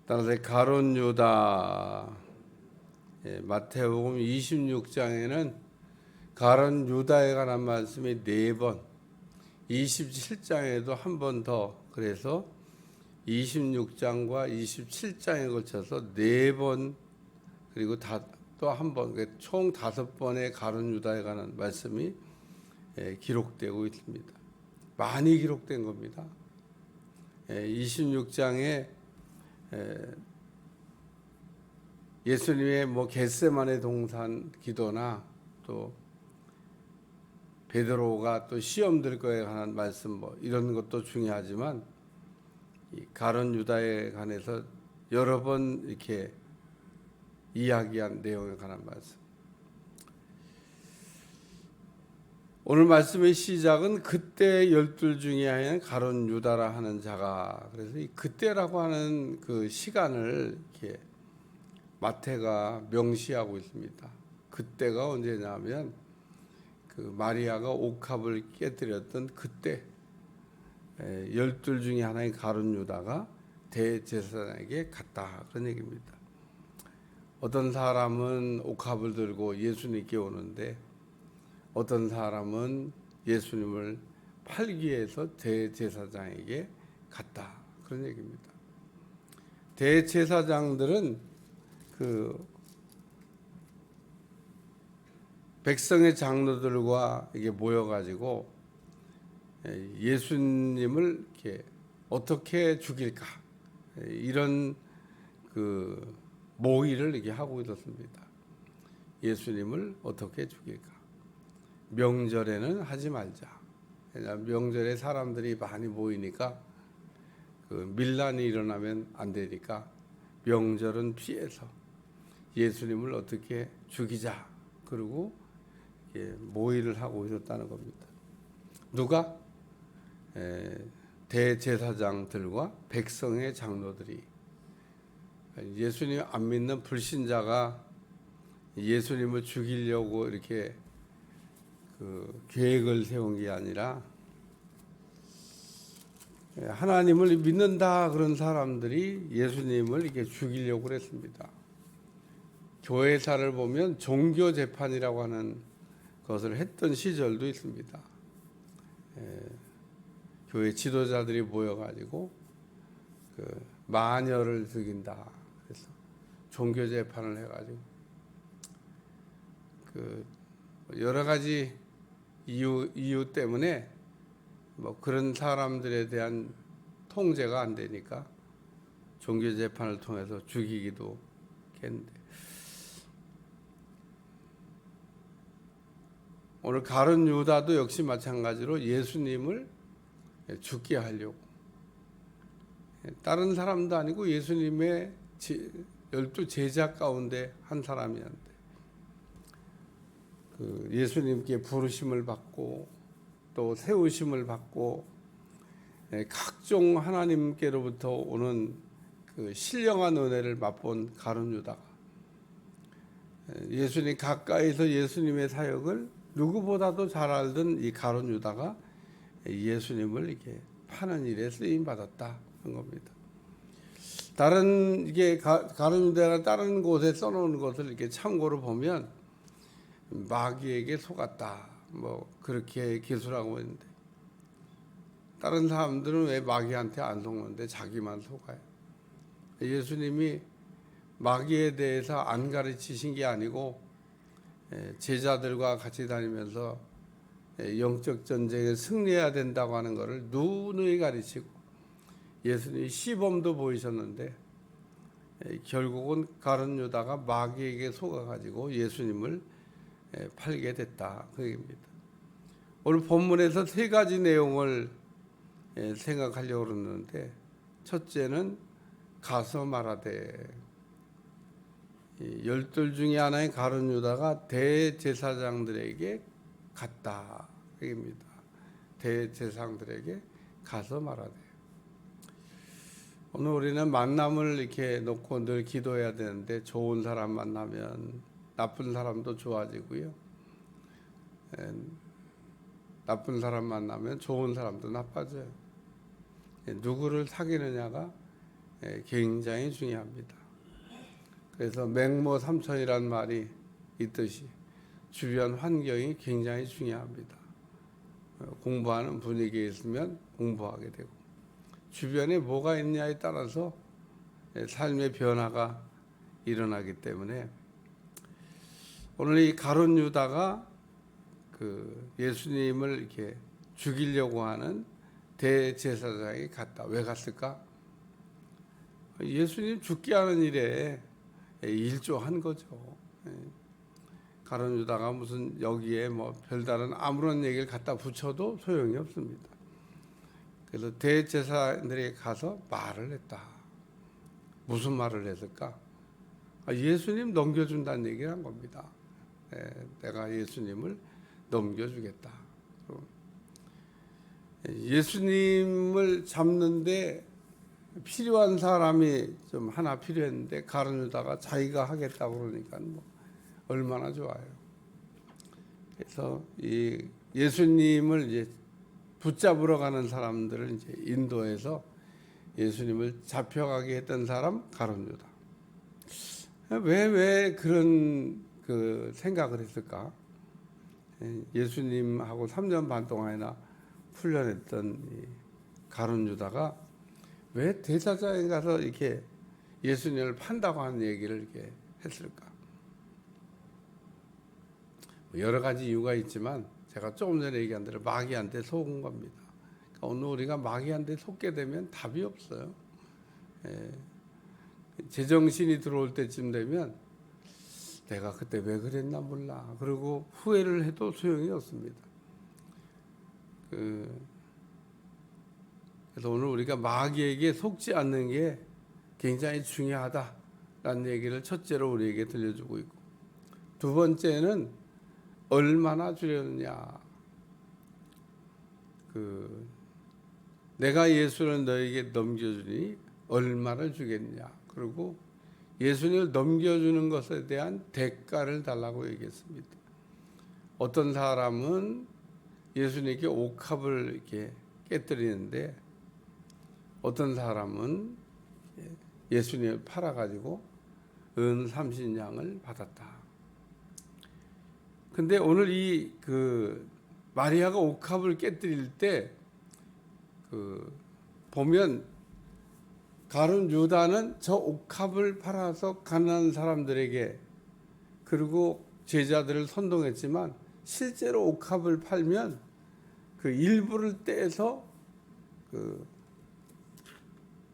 따라서 가룟 유다, 마태복음 26장에는 가룟 유다에 관한 말씀이 4번, 27장에도 한 번 더, 그래서 26장과 27장에 걸쳐서 4번, 그리고 또 한 번, 총 5번의 가룟 유다에 관한 말씀이 기록되고 있습니다. 많이 기록된 겁니다. 26장에 예수님의 겟세마네 동산 기도나 또 베드로가 또 시험 들 거에 관한 말씀 이런 것도 중요하지만 이 가룟 유다에 관해서 여러 번 이렇게 이야기한 내용에 관한 말씀. 오늘 말씀의 시작은 그때 12 중에 하나인 가룟 유다라 하는 자가, 그래서 이 그때라고 하는 그 시간을 이렇게 마태가 명시하고 있습니다. 그때가 언제냐면 그 마리아가 옥합을 깨뜨렸던 그때 12 중에 하나인 가룟 유다가 대제사장에게 갔다, 그런 얘기입니다. 어떤 사람은 옥합을 들고 예수님께 오는데 어떤 사람은 예수님을 팔기 위해서 대제사장에게 갔다, 그런 얘기입니다. 대제사장들은 그 백성의 장로들과 이게 모여가지고 예수님을 이렇게 어떻게 죽일까, 이런 그 모의를 이렇게 하고 있었습니다. 예수님을 어떻게 죽일까? 명절에는 하지 말자. 왜냐하면 명절에 사람들이 많이 모이니까 그 밀란이 일어나면 안 되니까 명절은 피해서 예수님을 어떻게 죽이자, 그리고 모의를 하고 있었다는 겁니다. 누가? 대제사장들과 백성의 장로들이. 예수님 안 믿는 불신자가 예수님을 죽이려고 이렇게 그 계획을 세운 게 아니라 하나님을 믿는다 그런 사람들이 예수님을 이렇게 죽이려고 그랬습니다. 교회사를 보면 종교 재판이라고 하는 것을 했던 시절도 있습니다. 교회 지도자들이 모여가지고 그 마녀를 죽인다, 그래서 종교 재판을 해가지고 그 여러 가지 이유 때문에 그런 사람들에 대한 통제가 안 되니까 종교 재판을 통해서 죽이기도 했는데, 오늘 가룟 유다도 역시 마찬가지로 예수님을 죽게 하려고, 다른 사람도 아니고 예수님의 12 제자 가운데 한 사람이었는데 그 예수님께 부르심을 받고 또 세우심을 받고 각종 하나님께로부터 오는 그 신령한 은혜를 맛본 가룟 유다가 예수님 가까이서 예수님의 사역을 누구보다도 잘 알던 이 가룟 유다가 예수님을 이렇게 파는 일에 쓰임 받았다 한 겁니다. 다른 이게 가룟 유다가 다른 곳에 써놓은 것을 이렇게 참고로 보면 마귀에게 속았다, 그렇게 기술하고 있는데, 다른 사람들은 왜 마귀한테 안 속는데 자기만 속아요? 예수님이 마귀에 대해서 안 가르치신 게 아니고 제자들과 같이 다니면서 영적 전쟁에 승리해야 된다고 하는 것을 누누이 가르치고 예수님이 시범도 보이셨는데 결국은 가룟 유다가 마귀에게 속아가지고 예수님을 팔게 됐다, 그 얘기입니다. 오늘 본문에서 3가지 내용을 생각하려고 그러는데, 첫째는 가서 말하되, 12 중에 하나인 가룟 유다가 대제사장들에게 갔다, 그 얘기입니다. 대제사장들에게 가서 말하되. 오늘 우리는 만남을 이렇게 놓고 늘 기도해야 되는데, 좋은 사람 만나면 나쁜 사람도 좋아지고요, 나쁜 사람 만나면 좋은 사람도 나빠져요. 누구를 사귀느냐가 굉장히 중요합니다. 그래서 맹모 삼천이란 말이 있듯이 주변 환경이 굉장히 중요합니다. 공부하는 분위기에 있으면 공부하게 되고 주변에 뭐가 있냐에 따라서 삶의 변화가 일어나기 때문에 오늘 이 가룟 유다가 그 예수님을 이렇게 죽이려고 하는 대제사장이 갔다. 왜 갔을까? 예수님 죽게 하는 일에 일조한 거죠. 가룟 유다가 무슨 여기에 뭐 별다른 아무런 얘기를 갖다 붙여도 소용이 없습니다. 그래서 대제사장들에게 가서 말을 했다. 무슨 말을 했을까? 예수님 넘겨준다는 얘기를 한 겁니다. 내가 예수님을 넘겨주겠다. 예수님을 잡는데 필요한 사람이 좀 하나 필요했는데 가룟 유다가 자기가 하겠다고 그러니까 뭐 얼마나 좋아요. 그래서 이 예수님을 이제 붙잡으러 가는 사람들을 이제 인도해서 예수님을 잡혀가게 했던 사람 가룟 유다. 왜 그런 그 생각을 했을까? 예수님하고 3년 반 동안이나 훈련했던 이 가룟 유다가 왜 대제사장에 가서 이렇게 예수님을 판다고 하는 얘기를 이렇게 했을까? 여러 가지 이유가 있지만 제가 조금 전에 얘기한 대로 마귀한테 속은 겁니다. 그러니까 오늘 우리가 마귀한테 속게 되면 답이 없어요. 제정신이 들어올 때쯤 되면 내가 그때 왜 그랬나 몰라. 그리고 후회를 해도 소용이 없습니다. 그래서 오늘 우리가 마귀에게 속지 않는 게 굉장히 중요하다라는 얘기를 첫째로 우리에게 들려주고 있고, 두 번째는 얼마나 주려느냐. 내가 예수를 너에게 넘겨주니 얼마를 주겠냐. 그리고 예수님을 넘겨주는 것에 대한 대가를 달라고 얘기했습니다. 어떤 사람은 예수님께 옥합을 이렇게 깨뜨리는데 어떤 사람은 예수님을 팔아가지고 은 30냥을 받았다. 근데 오늘 이 마리아가 옥합을 깨뜨릴 때 보면 가룟 유다는 저 옥합을 팔아서 가난한 사람들에게 그리고 제자들을 선동했지만 실제로 옥합을 팔면 그 일부를 떼서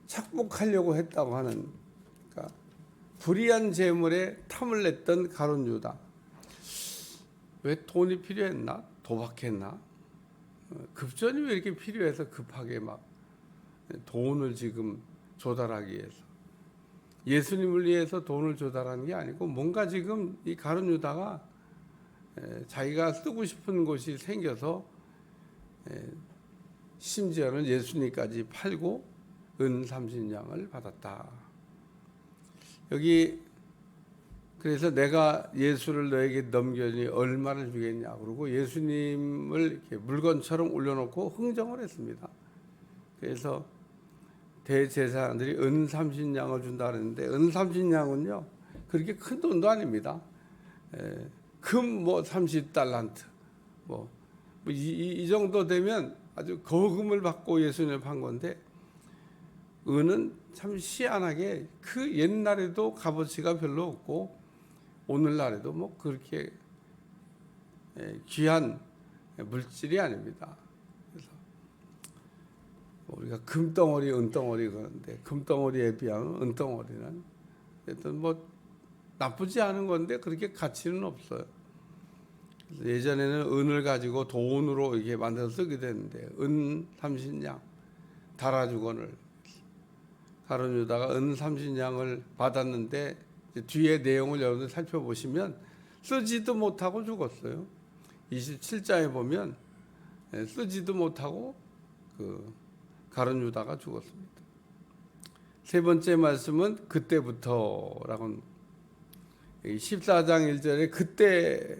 착복하려고 했다고 하는, 그러니까 불의한 재물에 탐을 냈던 가룟 유다. 왜 돈이 필요했나? 도박했나? 급전이 왜 이렇게 필요해서 급하게 막 돈을 지금 조달하기 위해서, 예수님을 위해서 돈을 조달하는 게 아니고 뭔가 지금 이 가룟 유다가 자기가 쓰고 싶은 곳이 생겨서 심지어는 예수님까지 팔고 은 30냥을 받았다. 여기 그래서 내가 예수를 너에게 넘겨주니 얼마를 주겠냐. 그리고 예수님을 이렇게 물건처럼 올려놓고 흥정을 했습니다. 그래서 대제사장들이 은 30냥을 준다 그랬는데 은 30냥은요 그렇게 큰 돈도 아닙니다. 금 뭐 30달란트 이 정도 되면 아주 거금을 받고 예수님을 판 건데, 은은 참 희한하게 그 옛날에도 값어치가 별로 없고 오늘날에도 뭐 그렇게 귀한 물질이 아닙니다. 그래서 우리가 금덩어리, 은덩어리 그러는데 금덩어리에 비하면 은덩어리는 어쨌든 뭐 나쁘지 않은 건데 그렇게 가치는 없어요. 예전에는 은을 가지고 돈으로 이렇게 만들어서 쓰게 됐는데 은 30냥 달아주건을 가룟 유다가 은 30냥을 받았는데 뒤에 내용을 여러분들 살펴보시면 쓰지도 못하고 죽었어요. 27장에 보면 쓰지도 못하고 가룟 유다가 죽었습니다. 세 번째 말씀은 그때부터라고 14장 1절에 그때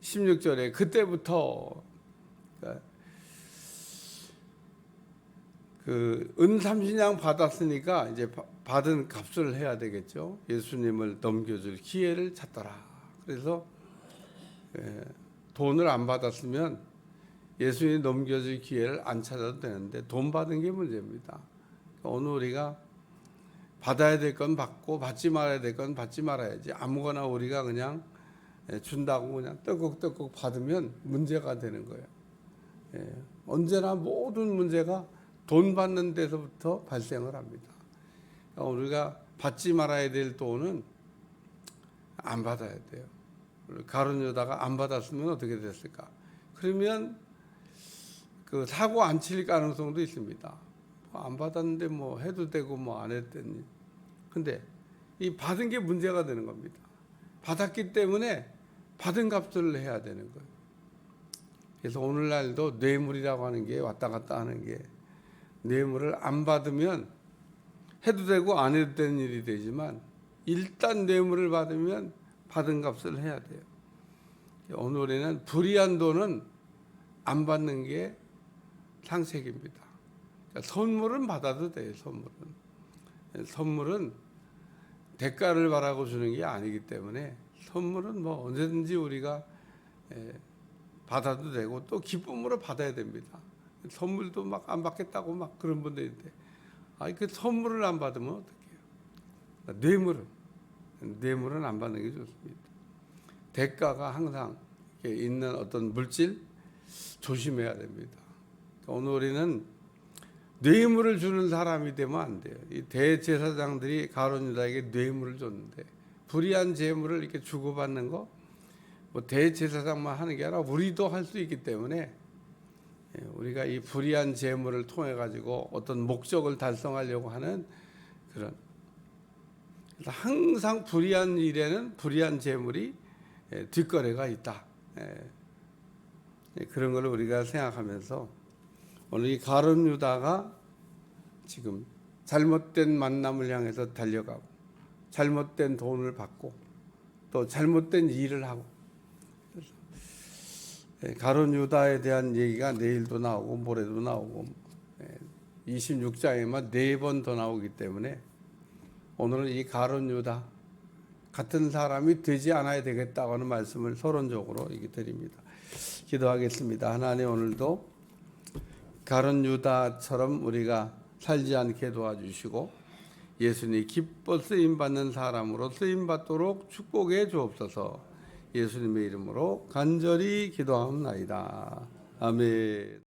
16절에 그때부터 그 은삼신양 받았으니까 이제 받은 값을 해야 되겠죠. 예수님을 넘겨줄 기회를 찾더라. 그래서 돈을 안 받았으면 예수님이 넘겨줄 기회를 안 찾아도 되는데 돈 받은 게 문제입니다. 오늘 우리가 받아야 될 건 받고 받지 말아야 될 건 받지 말아야지. 아무거나 우리가 그냥 준다고 그냥 떡국떡국 받으면 문제가 되는 거예요. 언제나 모든 문제가 돈 받는 데서부터 발생을 합니다. 우리가 받지 말아야 될 돈은 안 받아야 돼요. 가룟 유다가 안 받았으면 어떻게 됐을까? 그러면 그 사고 안 칠 가능성도 있습니다. 안 받았는데 뭐 해도 되고 뭐 안 했더니. 근데 이 받은 게 문제가 되는 겁니다. 받았기 때문에 받은 값을 해야 되는 거예요. 그래서 오늘날도 뇌물이라고 하는 게 왔다 갔다 하는 게 뇌물을 안 받으면 해도 되고 안 해도 되는 일이 되지만 일단 뇌물을 받으면 받은 값을 해야 돼요. 오늘에는 불이한 돈은 안 받는 게 상책입니다. 그러니까 선물은 받아도 돼요. 선물은 대가를 바라고 주는 게 아니기 때문에 선물은 뭐 언제든지 우리가 받아도 되고 또 기쁨으로 받아야 됩니다. 선물도 막 안 받겠다고 막 그런 분들인데, 그 선물을 안 받으면 어떡해요? 뇌물은 안 받는 게 좋습니다. 대가가 항상 있는 어떤 물질 조심해야 됩니다. 오늘 우리는 뇌물을 주는 사람이 되면 안 돼요. 이 대제사장들이 가룟 유다에게 뇌물을 줬는데 불의한 재물을 이렇게 주고받는 거, 뭐 대제사장만 하는 게 아니라 우리도 할 수 있기 때문에 우리가 이 불의한 재물을 통해 가지고 어떤 목적을 달성하려고 하는 그런, 항상 불의한 일에는 불의한 재물이 뒷거래가 있다. 그런 걸 우리가 생각하면서 오늘 이 가룟 유다가 지금 잘못된 만남을 향해서 달려가고 잘못된 돈을 받고 또 잘못된 일을 하고, 가룟 유다에 대한 얘기가 내일도 나오고 모레도 나오고 26장에만 4번 더 나오기 때문에 오늘은 이 가룟 유다 같은 사람이 되지 않아야 되겠다고 하는 말씀을 서론적으로 드립니다. 기도하겠습니다. 하나님, 오늘도 가룟 유다처럼 우리가 살지 않게 도와주시고 예수님이 기뻐 쓰임받는 사람으로 쓰임받도록 축복해 주옵소서. 예수님의 이름으로 간절히 기도하옵나이다. 아멘.